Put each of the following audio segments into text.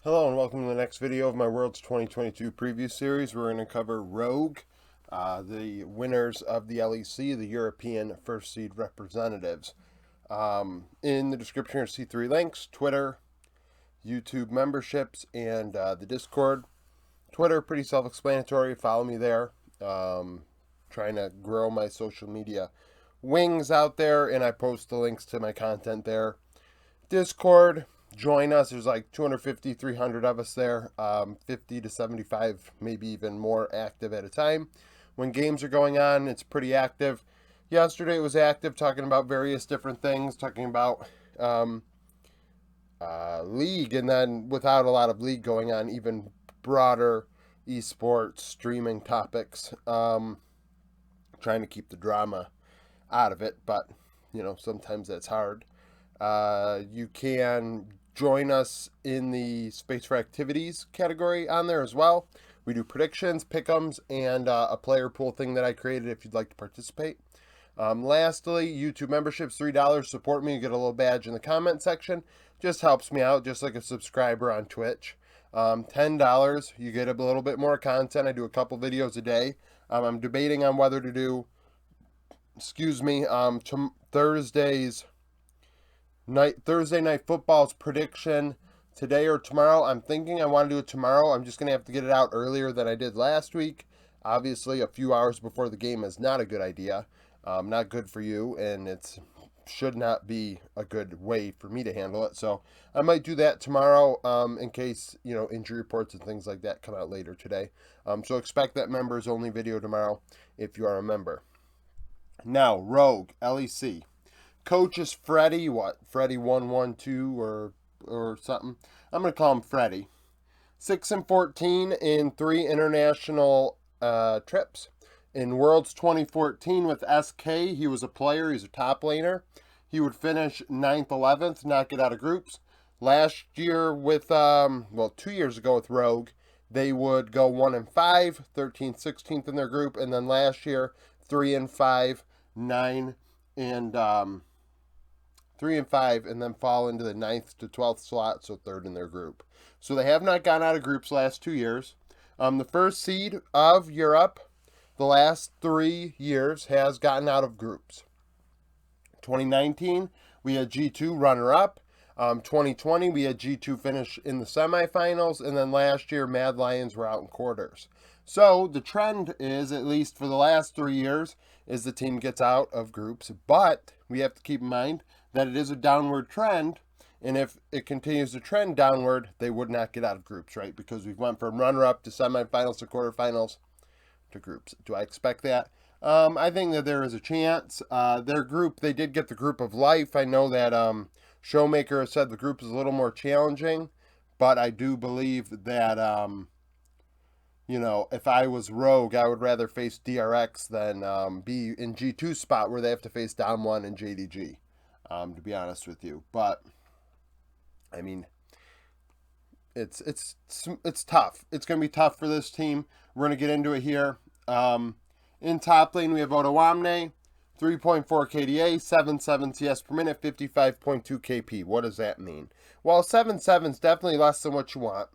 Hello and welcome to the next video of my Worlds 2022 preview series. We're going to cover Rogue, the winners of the LEC, the European First Seed representatives. In the description you'll see 3 links: Twitter, YouTube memberships, and the Discord. Twitter, pretty self-explanatory. Follow me there. Trying to grow my social media wings out there, and I post the links to my content there. Discord, join us. There's like 250, 300 of us there, 50 to 75, maybe even more active at a time. When games are going on, it's pretty active. Yesterday it was active, talking about various different things, talking about league, and then without a lot of league going on, even broader esports streaming topics. Trying to keep the drama out of it, but sometimes that's hard. You can join us in the Space for Activities category on there as well. We do predictions, pick'ems, and a player pool thing that I created if you'd like to participate. Lastly, YouTube memberships, $3. Support me. You get a little badge in the comment section. Just helps me out, just like a subscriber on Twitch. $10, you get a little bit more content. I do a couple videos a day. I'm debating on whether to do, Thursday night football's prediction today or tomorrow. I'm thinking I want to do it tomorrow. I'm just going to have to get it out earlier than I did last week. Obviously, a few hours before the game is not a good idea. Not good for you, and it should not be a good way for me to handle it. So I might do that tomorrow in case, injury reports and things like that come out later today. So expect that members only video tomorrow if you are a member. Now, Rogue, LEC. Coach is Freddie, Freddie 112 or something. I'm going to call him Freddie. 6-14 in 3 international trips. In Worlds 2014 with SK, he was a player. He's a top laner. He would finish 9th, 11th, not get out of groups. Last year with, 2 years ago with Rogue, they would go 1-5, 13th, 16th in their group. And then last year, 3-5, 9 and 3-5, and then fall into the 9th to 12th slot, so 3rd in their group. So they have not gone out of groups last 2 years. The first seed of Europe, the last 3 years, has gotten out of groups. 2019, we had G2 runner-up. 2020, we had G2 finish in the semifinals, and then last year, Mad Lions were out in quarters. So the trend is, at least for the last 3 years, is the team gets out of groups, but we have to keep in mind that it is a downward trend, and if it continues to trend downward, they would not get out of groups, right? Because we've went from runner-up to semifinals to quarterfinals to groups. Do I expect that? I think that there is a chance. Their group, they did get the group of life. I know that Showmaker has said the group is a little more challenging, but I do believe that, if I was Rogue, I would rather face DRX than be in G2 spot where they have to face Dom1 and JDG, to be honest with you. But, I mean, it's tough. It's going to be tough for this team. We're going to get into it here. In top lane, we have Otawamne, 3.4 KDA, 7.7 CS per minute, 55.2 KP. What does that mean? Well, 7.7 is definitely less than what you want.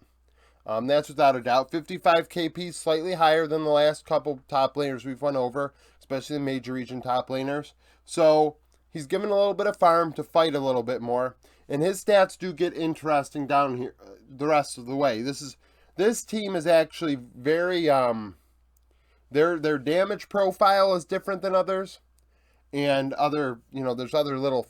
That's without a doubt. 55 KP, slightly higher than the last couple top laners we've went over, especially the major region top laners. So he's given a little bit of farm to fight a little bit more. And his stats do get interesting down here the rest of the way. This team is actually very their damage profile is different than others. And there's other little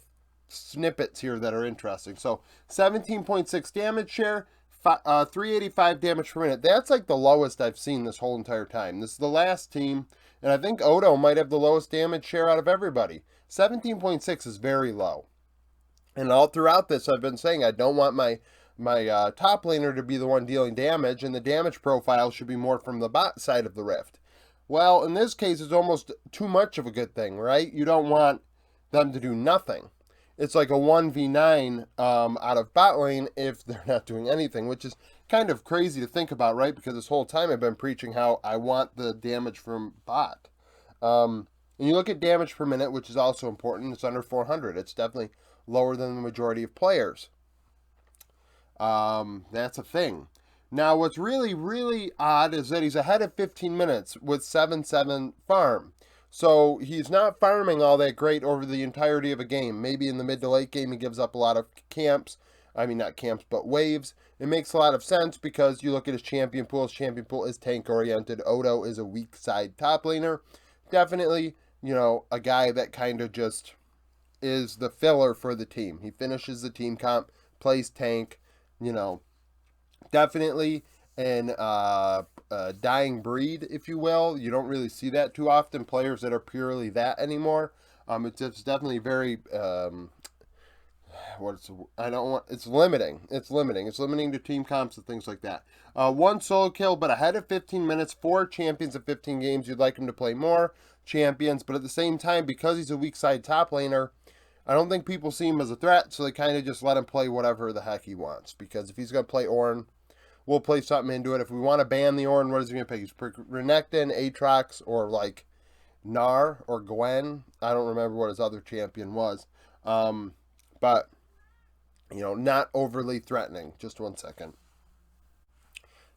snippets here that are interesting. So 17.6 damage share, 385 damage per minute. That's like the lowest I've seen this whole entire time. This is the last team, and I think Odo might have the lowest damage share out of everybody. 17.6 is very low. And all throughout this, I've been saying I don't want my top laner to be the one dealing damage, and the damage profile should be more from the bot side of the rift. Well, in this case, it's almost too much of a good thing, right? You don't want them to do nothing. It's like a 1v9 out of bot lane if they're not doing anything, which is kind of crazy to think about, right? Because this whole time I've been preaching how I want the damage from bot. And you look at damage per minute, which is also important. It's under 400. It's definitely lower than the majority of players. That's a thing. Now, what's really, really odd is that he's ahead of 15 minutes with 7-7 farm. So he's not farming all that great over the entirety of a game. Maybe in the mid to late game he gives up a lot of camps. I mean, not camps, but waves. It makes a lot of sense because you look at his champion pool. His champion pool is tank oriented. Odo is a weak side top laner. Definitely, a guy that kind of just is the filler for the team. He finishes the team comp, plays tank, you know, definitely an dying breed, if you will. You don't really see that too often, players that are purely that anymore. It's definitely very it's limiting. It's limiting to team comps and things like that. One solo kill, but ahead of 15 minutes, 4 champions of 15 games. You'd like him to play more champions, but at the same time, because he's a weak side top laner, I don't think people see him as a threat, so they kind of just let him play whatever the heck he wants. Because if he's going to play Ornn, we'll play something into it. If we want to ban the Ornn, what is he going to pick? He's Renekton, Aatrox, or like Gnar or Gwen. I don't remember what his other champion was. But, not overly threatening. Just one second.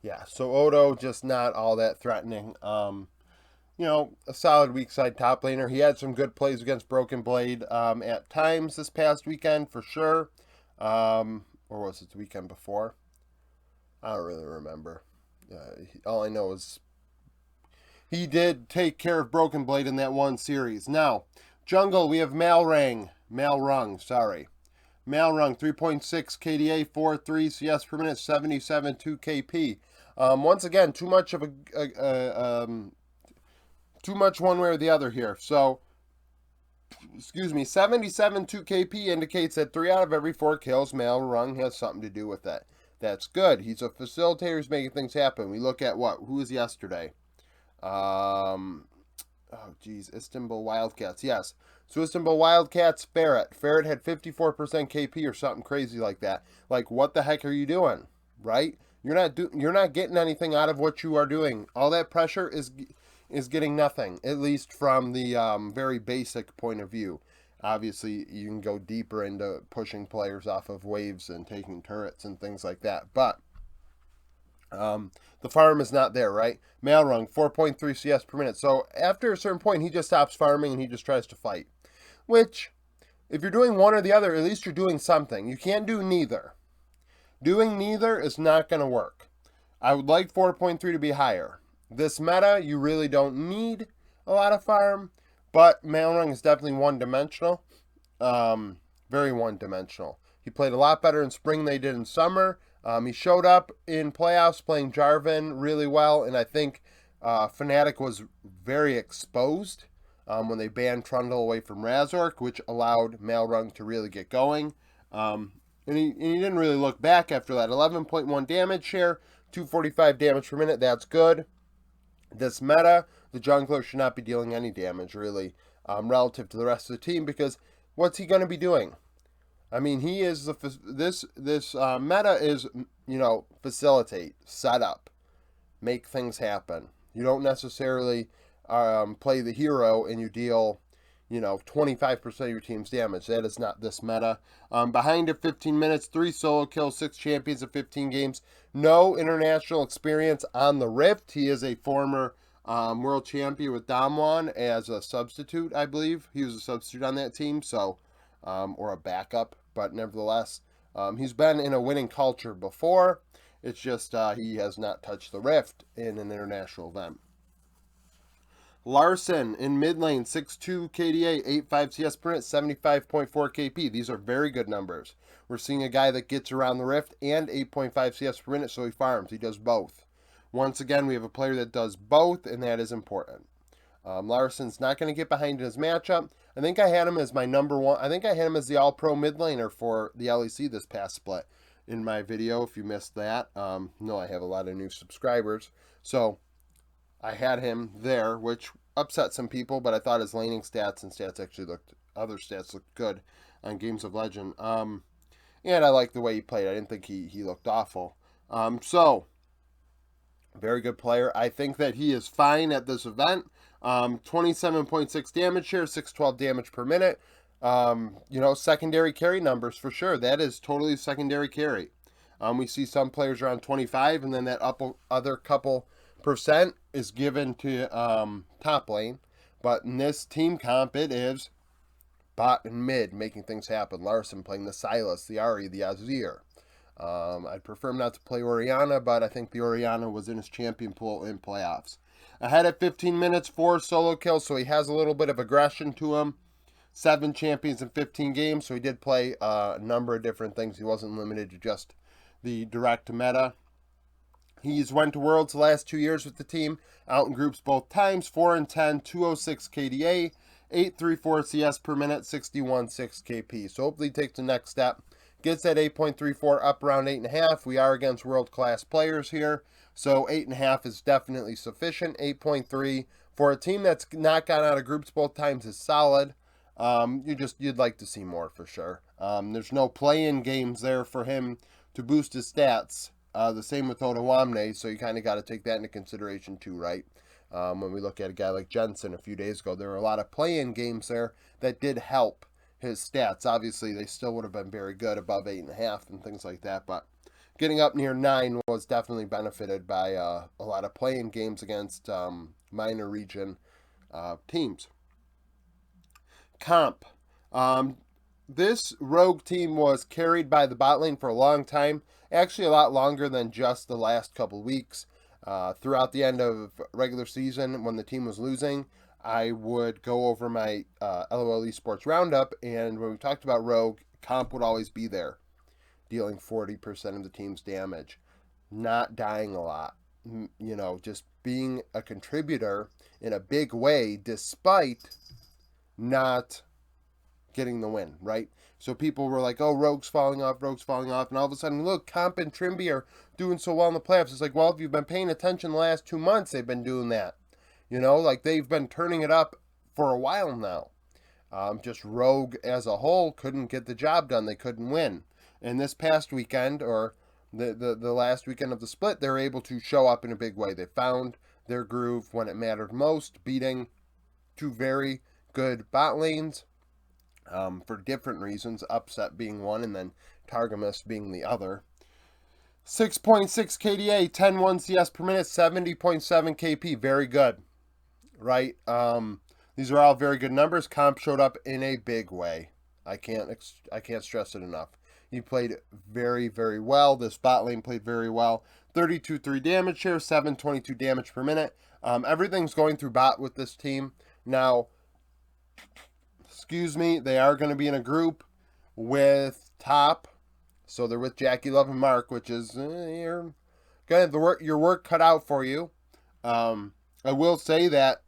Yeah, so Odo, just not all that threatening. A solid weak side top laner. He had some good plays against Broken Blade at times this past weekend for sure. Or was it the weekend before? I don't really remember. All I know is he did take care of Broken Blade in that one series. Now, jungle, we have Malrang, 3.6 KDA, 4.3 CS per minute, 77 2 KP. Once again, too much one way or the other here. So, 77 2 KP indicates that 3 out of every 4 kills, Malrang has something to do with that. That's good. He's a facilitator who's making things happen. We look at who was yesterday? Istanbul Wildcats. Yes. So Istanbul Wildcats, Ferret. Ferret had 54% KP or something crazy like that. Like, what the heck are you doing? Right? You're not getting anything out of what you are doing. All that pressure is getting nothing, at least from the very basic point of view. Obviously, you can go deeper into pushing players off of waves and taking turrets and things like that. But the farm is not there, right? Malrang, 4.3 CS per minute. So after a certain point, he just stops farming and he just tries to fight. Which, if you're doing one or the other, at least you're doing something. You can't do neither. Doing neither is not going to work. I would like 4.3 to be higher. This meta, you really don't need a lot of farm, but Malrang is definitely one-dimensional. Very one-dimensional. He played a lot better in spring than he did in summer. He showed up in playoffs playing Jarvan really well, and I think Fnatic was very exposed when they banned Trundle away from Razork, which allowed Malrang to really get going. And he didn't really look back after that. 11.1 damage share, 245 damage per minute. That's good. This meta, the jungler should not be dealing any damage, really, relative to the rest of the team, because what's he going to be doing? I mean, he is this meta is, facilitate, set up, make things happen. You don't necessarily play the hero and you deal, 25% of your team's damage. That is not this meta. Behind it, 15 minutes, 3 solo kills, 6 champions of 15 games. No international experience on the Rift. He is a former world champion with Damwon as a substitute, I believe. He was a substitute on that team, so or a backup, but nevertheless, he's been in a winning culture before. It's just he has not touched the Rift in an international event. Larson in mid lane, 6.2 KDA, 8.5 CS per minute, 75.4 KP. These are very good numbers. We're seeing a guy that gets around the Rift and 8.5 CS per minute, so he farms. He does both. Once again, we have a player that does both, and that is important. Larson's not going to get behind in his matchup. I think I had him as my number one. I think I had him as the all-pro mid laner for the LEC this past split in my video, if you missed that. No, I have a lot of new subscribers. So I had him there, which upset some people, but I thought his laning stats and other stats looked good on Games of Legend. And I liked the way he played. I didn't think he looked awful. So, very good player. I think that he is fine at this event. 27.6 damage share, 612 damage per minute. Secondary carry numbers for sure. That is totally secondary carry. We see some players around 25, and then that other couple percent is given to top lane. But in this team comp, it is bot and mid making things happen. Larson playing the Silas, the Ari, the Azir. I'd prefer him not to play Oriana, but I think the Oriana was in his champion pool in playoffs. Ahead at 15 minutes, 4 solo kills, so he has a little bit of aggression to him. 7 champions in 15 games, so he did play a number of different things. He wasn't limited to just the direct meta. He's went to Worlds the last 2 years with the team, out in groups both times, 4 and 10, 206 KDA, 834 CS per minute, 61.6 KP. So hopefully he takes the next step. Gets that 8.34 up around 8.5. We are against world-class players here, so 8.5 is definitely sufficient. 8.3 for a team that's not gotten out of groups both times is solid. You'd like to see more for sure. There's no play-in games there for him to boost his stats. The same with Otawamne, so you kind of got to take that into consideration too, right? When we look at a guy like Jensen a few days ago, there were a lot of play-in games there that did help his stats. Obviously, they still would have been very good above 8.5 and things like that, but getting up near 9 was definitely benefited by a lot of play-in games against minor region teams. Comp. This rogue team was carried by the bot lane for a long time, actually a lot longer than just the last couple weeks. Throughout the end of regular season, when the team was losing, I would go over my LOL Esports Roundup, and when we talked about rogue, comp would always be there, dealing 40% of the team's damage, not dying a lot, just being a contributor in a big way despite not getting the win, right? So people were like, oh, Rogue's falling off, and all of a sudden, look, Comp and Trimby are doing so well in the playoffs. It's like, well, if you've been paying attention the last 2 months, they've been doing that. They've been turning it up for a while now. Just Rogue as a whole couldn't get the job done. They couldn't win. And this past weekend, or the last weekend of the split, they were able to show up in a big way. They found their groove when it mattered most, beating 2 very good bot lanes for different reasons, upset being one and then Targamas being the other. 6.6 KDA, 10-1 CS per minute, 70.7 KP, very good, right? These are all very good numbers. Comp showed up in a big way. I can't stress it enough. He played very, very well. This bot lane played very well. 32.3 damage share, 722 damage per minute. Everything's going through bot with this team. Now, they are going to be in a group with top. So they're with Jackie Love and Mark, which is, you're going to have your work cut out for you. I will say that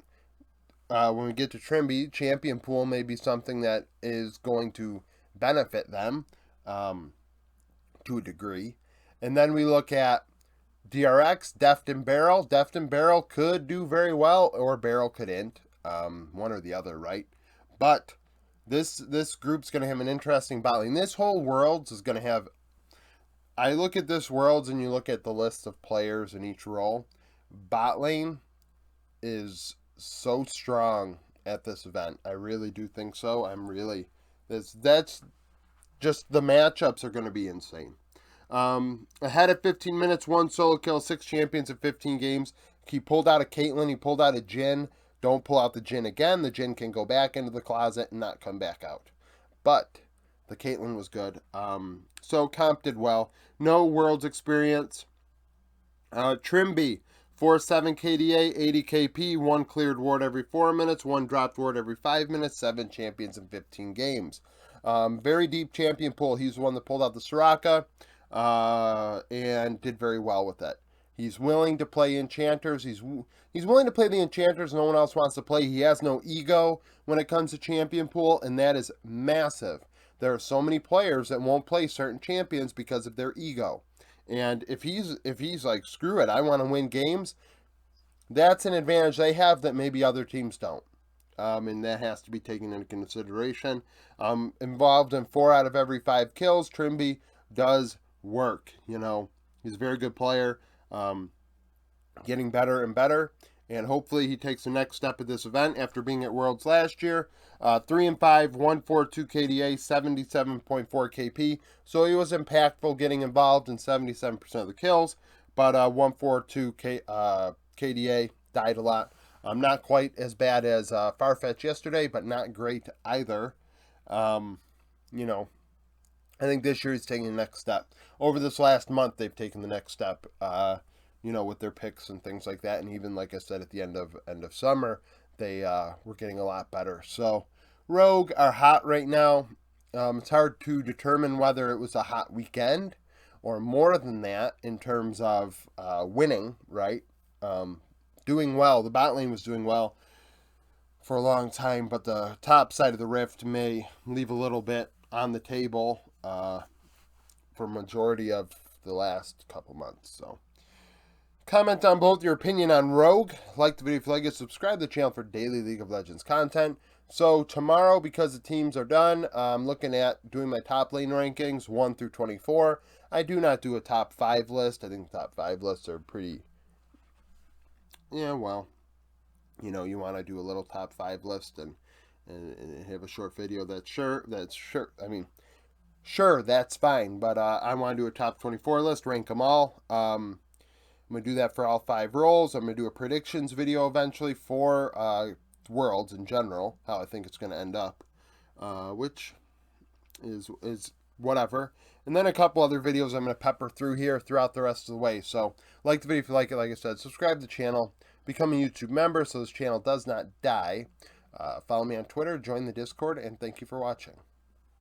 when we get to Trimby, champion pool may be something that is going to benefit them to a degree. And then we look at DRX, Deft and Barrel. Deft and Barrel could do very well, or Barrel couldn't. One or the other, right? But this group's going to have an interesting bot lane. This whole Worlds is going to have... I look at this Worlds and you look at the list of players in each role. Bot lane is so strong at this event. I really do think so. That's just the matchups are going to be insane. Ahead of 15 minutes, 1 solo kill, 6 champions in 15 games. He pulled out a Caitlyn. He pulled out a Jhin. Don't pull out the Jhin again. The Jhin can go back into the closet and not come back out. But the Caitlyn was good. So Comp did well. No Worlds experience. Trimby, 4-7 KDA, 80 KP, 1 cleared ward every 4 minutes, 1 dropped ward every 5 minutes, 7 champions in 15 games. Very deep champion pool. He's the one that pulled out the Soraka and did very well with it. He's willing to play enchanters. He's willing to play the enchanters no one else wants to play. He has no ego when it comes to champion pool, and that is massive. There are so many players that won't play certain champions because of their ego. And if he's like, screw it, I want to win games, that's an advantage they have that maybe other teams don't. And that has to be taken into consideration. Involved in 4 out of every 5 kills. Trimby does work. He's a very good player. Getting better and better. and hopefully he takes the next step at this event after being at Worlds last year. 3-5, 142 KDA, 77.4 KP. So he was impactful, getting involved in 77% of the kills, but 142 KDA, died a lot. Not quite as bad as Farfetch yesterday, but not great either. You know, I think this year he's taking the next step. Over this last month, they've taken the next step. You know, with their picks and things like that, and even like I said at the end of summer, they were getting a lot better. So Rogue are hot right now. It's hard to determine whether it was a hot weekend or more than that in terms of winning, right? Doing well. The bot lane was doing well for a long time, but the top side of the rift may leave a little bit on the table for majority of the last couple months. So comment on both your opinion on Rogue. Like the video if you like it. Subscribe to the channel for daily League of Legends content. So tomorrow, because the teams are done, I'm looking at doing my top lane rankings 1 through 24. I do not do a top 5 list. I think top 5 lists are pretty, yeah, well, you know, you want to do a little top 5 list and have a short video. Sure, that's fine. But I want to do a top 24 list, rank them all. I'm going to do that for all 5 roles. I'm going to do a predictions video eventually for Worlds in general, how I think it's going to end up, which is whatever. And then a couple other videos I'm going to pepper through here throughout the rest of the way. So like the video if you like it. Like I said, subscribe to the channel, become a YouTube member so this channel does not die. Follow me on Twitter, join the Discord, and thank you for watching.